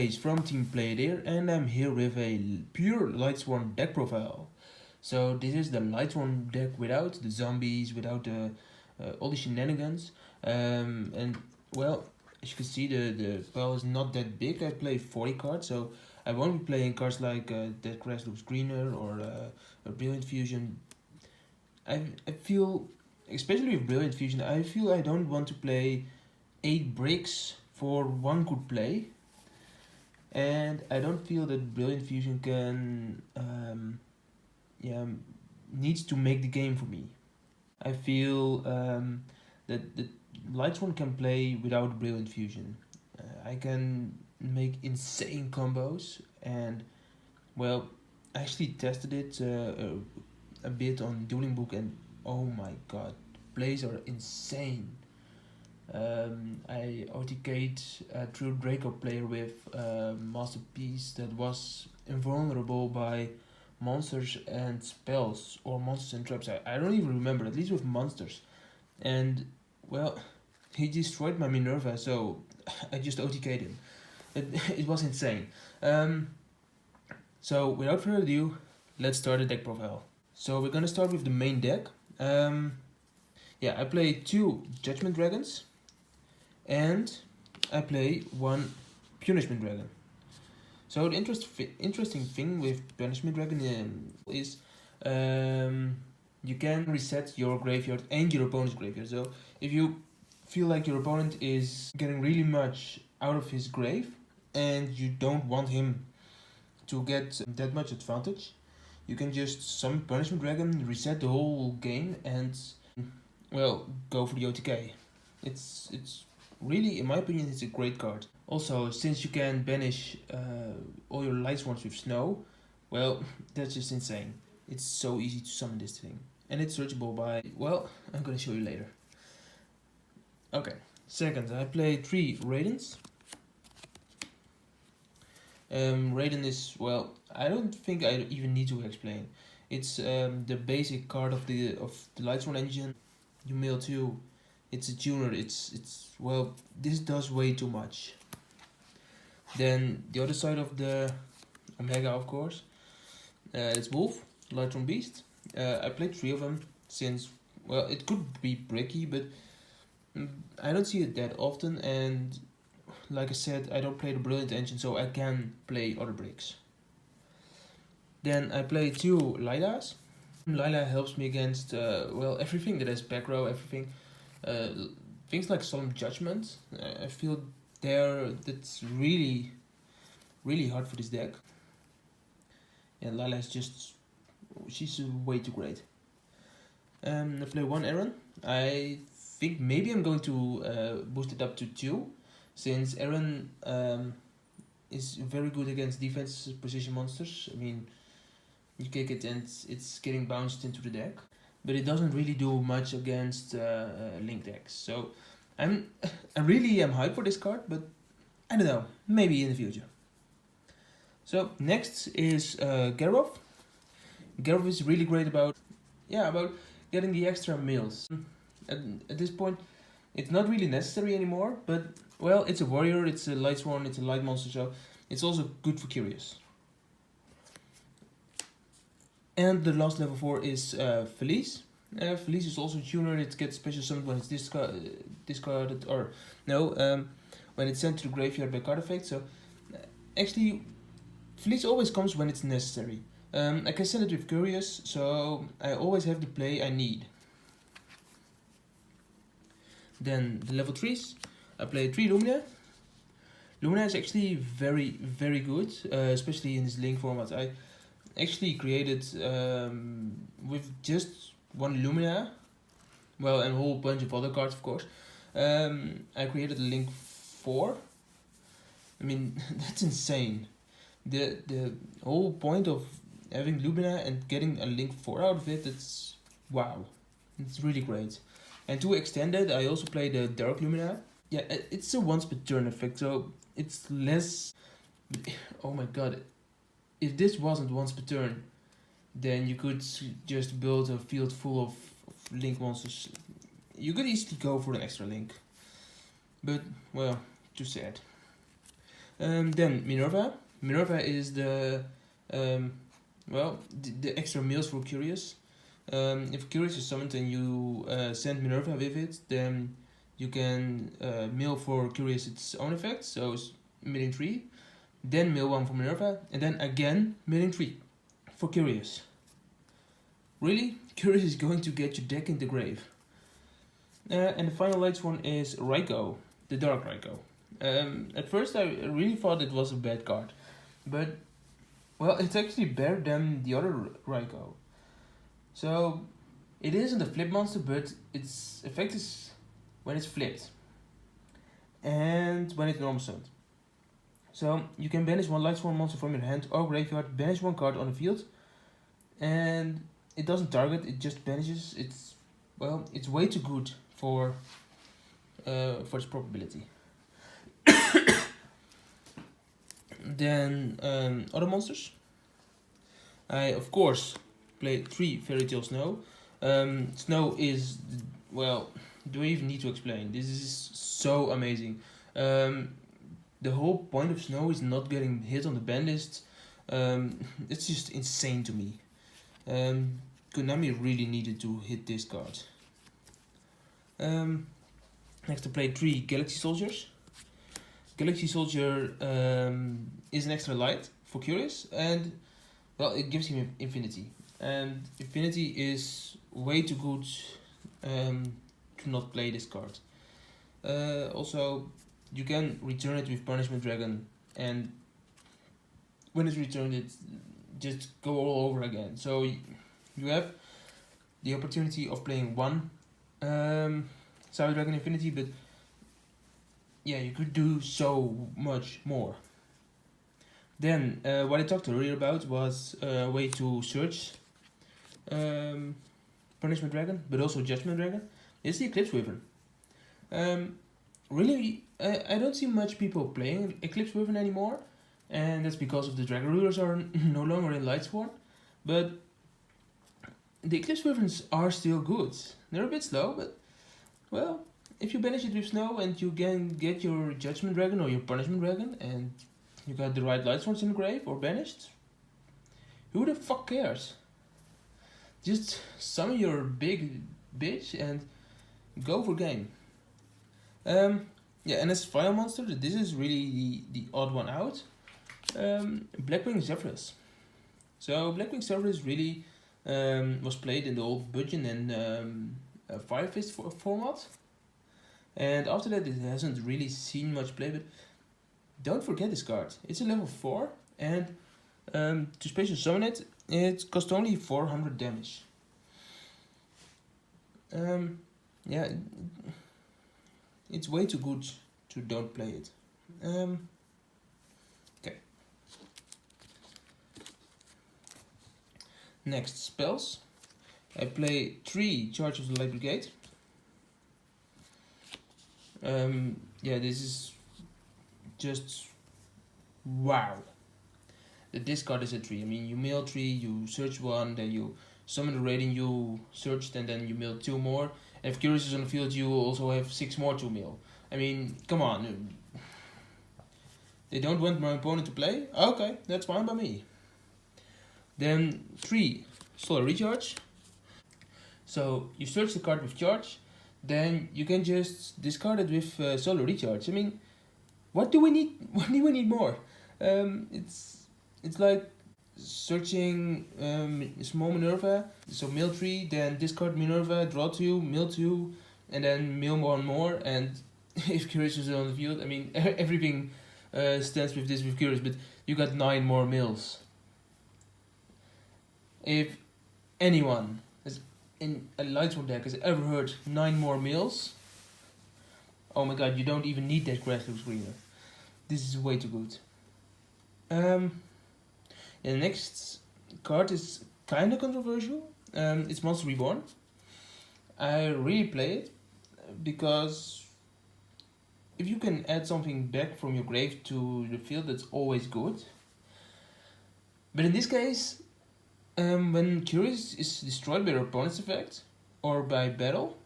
guys, from Team Play There, and I'm here with a pure lightsworn deck profile. So this is the lightsworn deck without the zombies, without all the shenanigans. And well, as you can see, the pile is not that big. I play 40 cards, so I won't be playing cards like That Grass Looks Greener or a Brilliant Fusion. I feel, especially with Brilliant Fusion, I feel I don't want to play 8 bricks for one good play, and I don't feel that Brilliant Fusion can needs to make the game for me. I feel that the Lightsworn can play without Brilliant Fusion. I can make insane combos, and well, I actually tested it a bit on Dueling Book, and oh my god, plays are insane. I OTK'd a True Draco player with Masterpiece that was invulnerable by monsters and spells, or monsters and traps. I don't even remember, at least with monsters. And well, he destroyed my Minerva, so I just OTK'd him. It was insane. So without further ado, let's start the deck profile. So we're gonna start with the main deck. I play 2 Judgment Dragons, and I play 1 Punishment Dragon. So the interesting thing with Punishment Dragon is you can reset your graveyard and your opponent's graveyard. So if you feel like your opponent is getting really much out of his grave and you don't want him to get that much advantage, you can just summon Punishment Dragon, reset the whole game, and well, go for the OTK. It's really, in my opinion, it's a great card. Also, since you can banish all your Lightsworns with snow, well, that's just insane. It's so easy to summon this thing. And it's searchable by, well, I'm gonna show you later. Okay, second, I play 3 Raidens. Raiden is, well, I don't think I even need to explain. It's the basic card of the Lightsworn engine. You mill 2. It's a tuner. It's well, this does way too much. Then the other side of the Omega, of course, it's Wolf, Lightworn Beast. I played 3 of them since, well, it could be bricky, but I don't see it that often, and like I said, I don't play the Brilliant engine, so I can play other bricks. Then I play 2 Lilas. Lila helps me against, well, everything that has back row, everything. Things like Solemn Judgment, I feel that's really, really hard for this deck. And Lila is just, she's way too great. I play 1 Aaron. I think maybe I'm going to boost it up to 2, since Aaron is very good against defense position monsters. I mean, you kick it and it's getting bounced into the deck, but it doesn't really do much against link decks. So I really am hyped for this card, but I don't know, maybe in the future. So next is Gerov. Gerov is really great about getting the extra mills. At this point, it's not really necessary anymore, but well, it's a warrior, it's a Lightsworn, it's a light monster, so it's also good for Curious. And the last level 4 is Felice. Felice is also a tuner. It gets special summoned when it's discarded, or no, when it's sent to the graveyard by card effect. So actually, Felice always comes when it's necessary. I can send it with Curious, so I always have the play I need. Then the level 3s, I play 3 Lumina. Lumina is actually very, very good, especially in this link format. I actually created with just 1 Lumina, well, and a whole bunch of other cards, of course. I created a link 4. I mean, that's insane. The whole point of having Lumina and getting a link 4 out of it, it's wow, it's really great. And to extend it, I also play the Dark Lumina. Yeah, it's a once per turn effect, so it's less. Oh my god. If this wasn't once per turn, then you could just build a field full of link monsters. You could easily go for an extra link. But, well, too sad. Then Minerva. Minerva is um, the extra meals for Curious. If Curious is summoned and you send Minerva with it, then you can mill for Curious its own effect, so it's milling 3. Then mill 1 for Minerva, and then again milling 3 for Curious. Really? Curious is going to get your deck in the grave. And the final lightsworn is Raikou, the Dark Raikou. At first I really thought it was a bad card, but well, it's actually better than the other Raikou. So it isn't a flip monster, but its effect is when it's flipped and when it's normal summoned. So you can banish one lightsworn monster from your hand or graveyard, banish one card on the field, and it doesn't target, it just banishes. It's way too good for its probability. Then other monsters. I of course play 3 Fairy Tale Snow. Snow is, well, do I even need to explain? This is so amazing. The whole point of Snow is not getting hit on the ban list. It's just insane to me. Konami really needed to hit this card. Next I play 3 Galaxy Soldiers. Galaxy Soldier is an extra light for Curious, and well, it gives him Infinity. And Infinity is way too good to not play this card. Also, you can return it with Punishment Dragon, and when it's returned, it just go all over again. So you have the opportunity of playing 1 Cyber Dragon Infinity, but yeah, you could do so much more. Then, what I talked earlier about was a way to search Punishment Dragon, but also Judgment Dragon. It's the Eclipse Wyvern. Really, I don't see much people playing Eclipse Wyvern anymore, and that's because of the Dragon Rulers are no longer in Lightsworn. But the Eclipse Wyverns are still good. They're a bit slow, but well, if you banish it with Snow and you can get your Judgment Dragon or your Punishment Dragon, and you got the right Lightsworns in the grave or banished, who the fuck cares? Just summon your big bitch and go for game. Yeah, and as final monster, this is really the odd one out. Blackwing Zephrys. So Blackwing Zephrys really was played in the old Budgeon and Fire Fist format. And after that it hasn't really seen much play, but don't forget this card. It's a level 4, and to special summon it, it costs only 400 damage. Yeah, it's way too good to don't play it. Okay. Next, spells. I play 3 Charge of the Light Brigade. Yeah, this is just wow. This card is a 3. I mean, you mill 3, you search 1, then you summon the rating you searched, and then you mill 2 more. And if Curious is on the field, you also have 6 more to mill. I mean, come on. They don't want my opponent to play? Okay, that's fine by me. Then 3 Solar Recharge. So you search the card with Charge, then you can just discard it with Solar Recharge. I mean, what do we need? What do we need more? It's like searching small Minerva. So mill 3, then discard Minerva, draw 2, mill 2, and then mill 1 more. And if Curious is on the field, I mean, everything stands with this with Curious, but you got 9 more mills. If anyone in a Lightsworn deck has ever heard 9 more mills, oh my god, you don't even need that Grassroots Screamer. This is way too good. And the next card is kinda controversial. It's Monster Reborn. I really play it because if you can add something back from your grave to the field, that's always good. But in this case, when Curious is destroyed by your opponent's effect or by battle,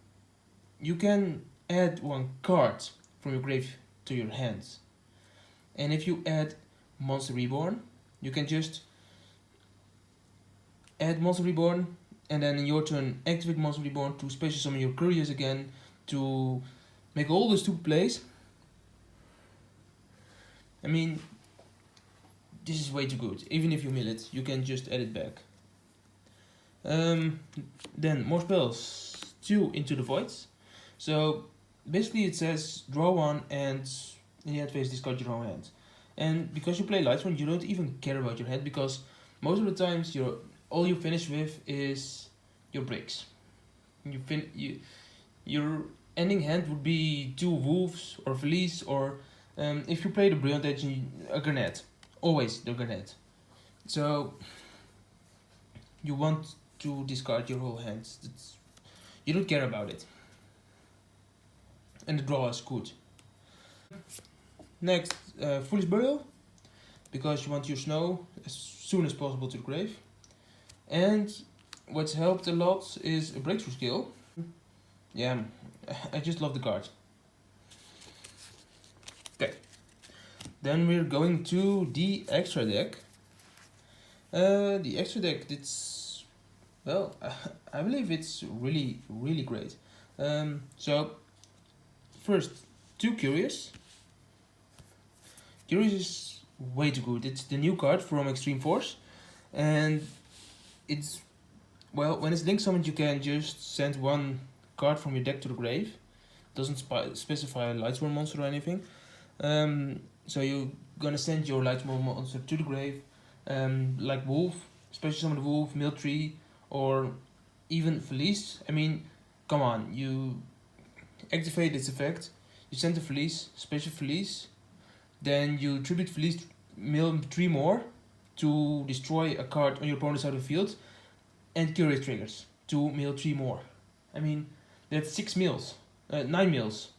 you can add 1 card from your grave to your hands. And if you add Monster Reborn, you can just add Monster Reborn, and then in your turn activate Monster Reborn to special summon your couriers again to make all the stupid plays. I mean, this is way too good. Even if you mill it, you can just add it back. Then more spells. 2 Into the Voids. So basically it says draw 1 and in the end phase discard your own hand. And because you play lightsworn, you don't even care about your hand, because most of the times all you finish with is your bricks. Your ending hand would be 2 wolves or fleece, or if you play the brilliant edge, a grenade. Always the grenade. So you want to discard your whole hand. You don't care about it. And the draw is good. Next, Foolish Burial, because you want your snow as soon as possible to the grave. And what's helped a lot is a breakthrough skill. Yeah, I just love the card. Okay, then we're going to the extra deck. The extra deck, it's, well, I believe it's really, really great. So, first, 2 Curious. Curious is way too good. It's the new card from Extreme Force, and it's, well, when it's link summoned, you can just send 1 card from your deck to the grave. Doesn't specify a lightsworn monster or anything. So you're gonna send your lightsworn monster to the grave, like Wolf, special summon the Wolf, mill 3, or even Felice. I mean, come on, you activate its effect, you send the Felice, special Felice, then you tribute Felice, mill 3 more to destroy a card on your opponent's side of the field, and Curious triggers to mill 3 more. I mean, that's 6 mills, 9 mills,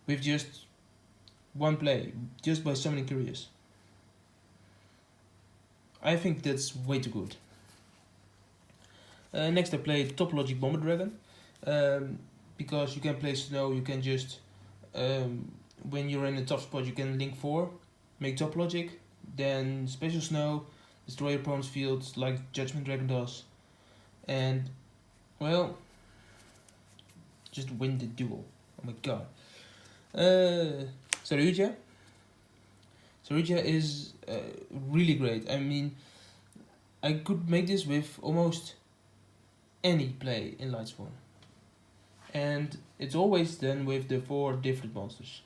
with just 1 play, just by summoning Curious. I think that's way too good. Next I play Topologic Bomber Dragon, because you can play snow, you can just, when you're in a tough spot, you can link 4, make Topologic, then special snow, destroy your opponent's field like Judgment Dragon does, and, well, just win the duel. Oh my god. Saryuja. Saryuja is really great. I mean, I could make this with almost any play in lightsworn, and it's always done with the 4 different monsters.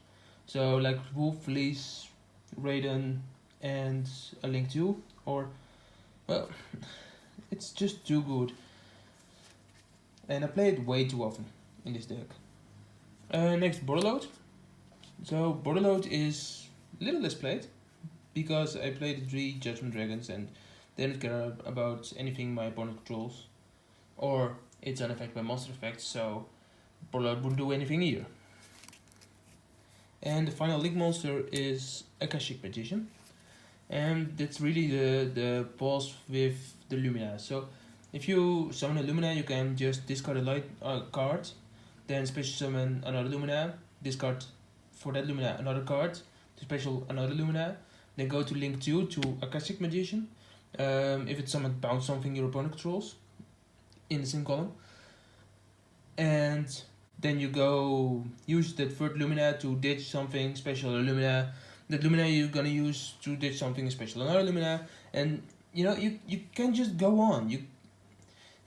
So like Wolf, Fleece, Raiden, and a Link 2, or, well, it's just too good. And I play it way too often in this deck. Next, Borderload. So Borderload is a little less played, because I play the 3 Judgment Dragons and they don't care about anything my opponent controls, or it's unaffected by monster effects, so Borderload wouldn't do anything either. And the final link monster is Akashic Magician, and that's really the boss with the Lumina. So if you summon a Lumina, you can just discard a light card, then special summon another Lumina, discard for that Lumina another card, to special another Lumina, then go to link 2 to Akashic Magician, if it's summoned, bounce something your opponent controls in the same column, and then you go use that third Lumina to ditch something special, a Lumina, that Lumina you're gonna use to ditch something special, another Lumina, and you know, you can just go on, you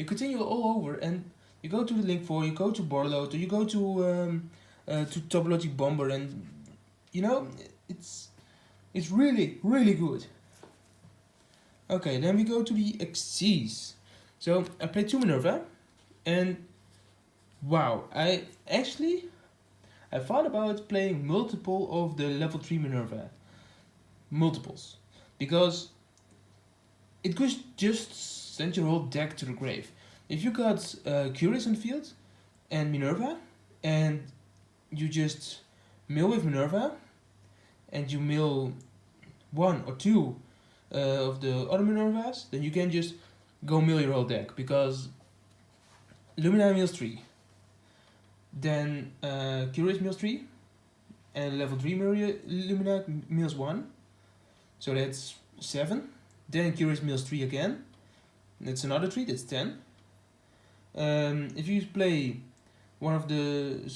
continue all over, and you go to the link 4, you go to Borderload, or you go to Topologic Bomber, and you know, it's really, really good. Okay, then we go to the XCs. So I played 2 Minerva, and wow, I thought about playing multiple of the level 3 Minerva. Multiples. Because it could just send your whole deck to the grave. If you got Curious on the field and Minerva, and you just mill with Minerva, and you mill 1 or 2 of the other Minervas, then you can just go mill your whole deck, because Lumina mills 3, then Curious mills 3, and level 3 Lumina mills 1, so that's 7. Then Curious mills 3 again, that's another 3, that's 10. If you play one of the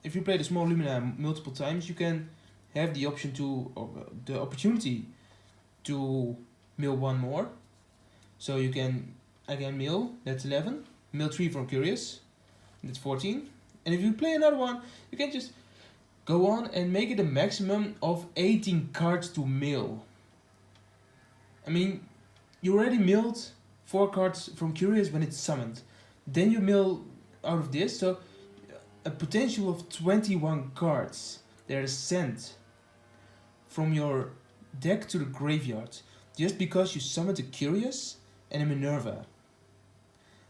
if you play the small Lumina multiple times, you can have the option to, or the opportunity to mill 1 more. So you can again mill, that's 11. Mill 3 from Curious, that's 14. And if you play another one, you can just go on and make it a maximum of 18 cards to mill. I mean, you already milled 4 cards from Curious when it's summoned. Then you mill out of this, so a potential of 21 cards that are sent from your deck to the graveyard just because you summoned a Curious and a Minerva.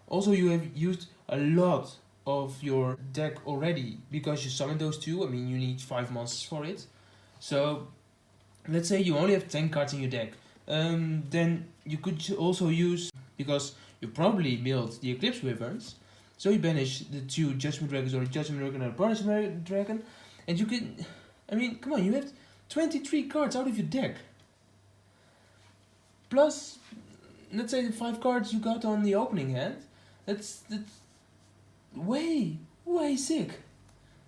Also, you have used a lot of your deck already because you summoned those 2. I mean, you need 5 monsters for it. So let's say you only have 10 cards in your deck. Then you could also use, because you probably milled the Eclipse Wyverns, so you banish the 2 Judgment Dragons or Judgment Dragon or Punishment Dragon, and you can, I mean, come on, you have 23 cards out of your deck. Plus, let's say the 5 cards you got on the opening hand, that's way sick.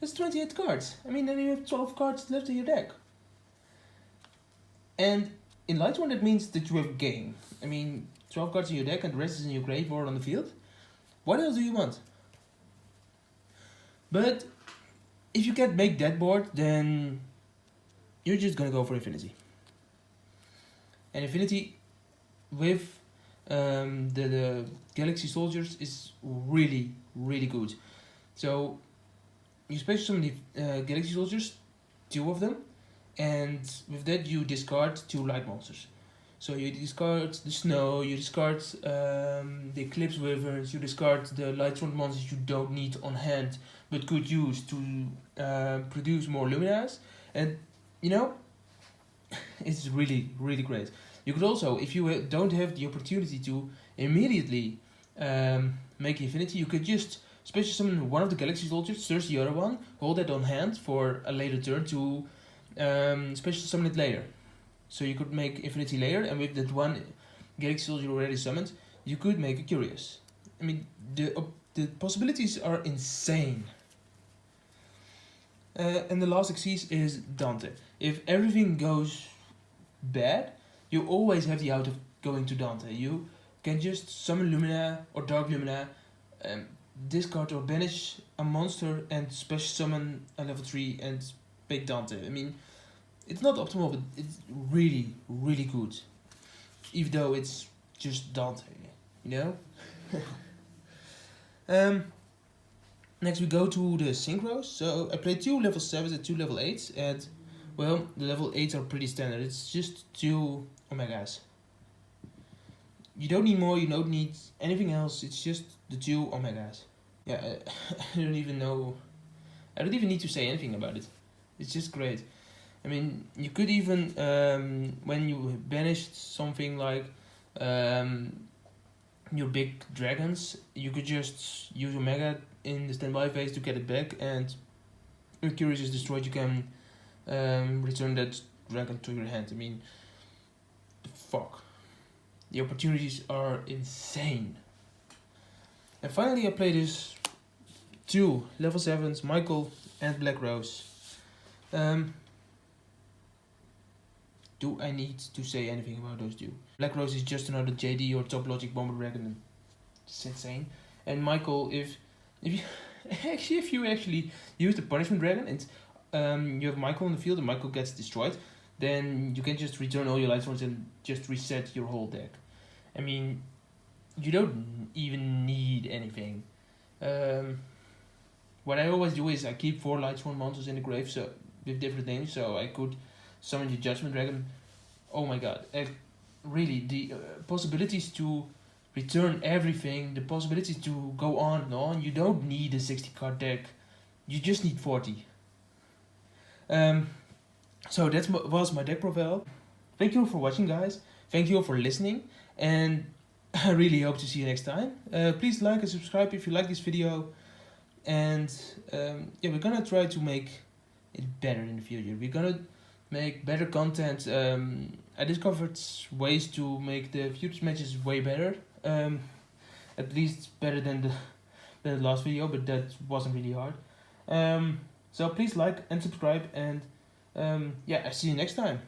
That's 28 cards. I mean, then you have 12 cards left in your deck. And in lightsworn that means that you have game. I mean, 12 cards in your deck and the rest is in your grave or on the field. What else do you want? But if you can't make that board, then you're just gonna go for Infinity. And Infinity with the Galaxy Soldiers is really good. So you special summon the Galaxy Soldiers, 2 of them, and with that you discard 2 light monsters. So you discard the Snow, you discard the Eclipse Wyverns, you discard the lightsworn monsters you don't need on hand but could use to produce more Luminas, and you know, it's really great. You could also, if you don't have the opportunity to immediately make Infinity, you could just special summon one of the Galaxy Soldiers, search the other one, hold that on hand for a later turn to special summon it later. So you could make Infinity later, and with that one Galaxy Soldier already summoned, you could make a Curious. I mean, the possibilities are insane. And the last exceeds is Dante. If everything goes bad, you always have the out of going to Dante. You can just summon Lumina or Dark Lumina, discard or banish a monster and special summon a level 3 and make Dante. I mean, it's not optimal, but it's really good. Even though it's just Dante, you know? Next we go to the synchros. So I played 2 level 7s and 2 level 8s, and well, the level 8s are pretty standard. It's just 2 Omegas. You don't need more, you don't need anything else, it's just the 2 Omegas. Yeah, I don't even know, I don't even need to say anything about it. It's just great. I mean, you could even, when you banished something like your big dragons, you could just use Omega in the standby phase to get it back, and if Curious is destroyed, you can return that dragon to your hand. I mean, fuck. The opportunities are insane. And finally I played this 2 level 7s, Michael and Black Rose. Do I need to say anything about those 2? Black Rose is just another JD or Top Logic Bomber Dragon. It's insane. And Michael, if you if you actually use the Punishment Dragon and you have Michael on the field and Michael gets destroyed, then you can just return all your lightsworns and just reset your whole deck. I mean, you don't even need anything. What I always do is I keep 4 lightsworn monsters in the grave, so with different names, so I could summon the Judgment Dragon. Oh my god, really, the possibilities to return everything, the possibilities to go on and on. You don't need a 60 card deck, you just need 40. So that was my deck profile. Thank you for watching, guys. Thank you for listening, and I really hope to see you next time. Please like and subscribe if you like this video, and yeah, we're gonna try to make it better in the future. We're gonna make better content. I discovered ways to make the future matches way better. At least better than the last video, but that wasn't really hard. So please like and subscribe, and yeah, I see you next time.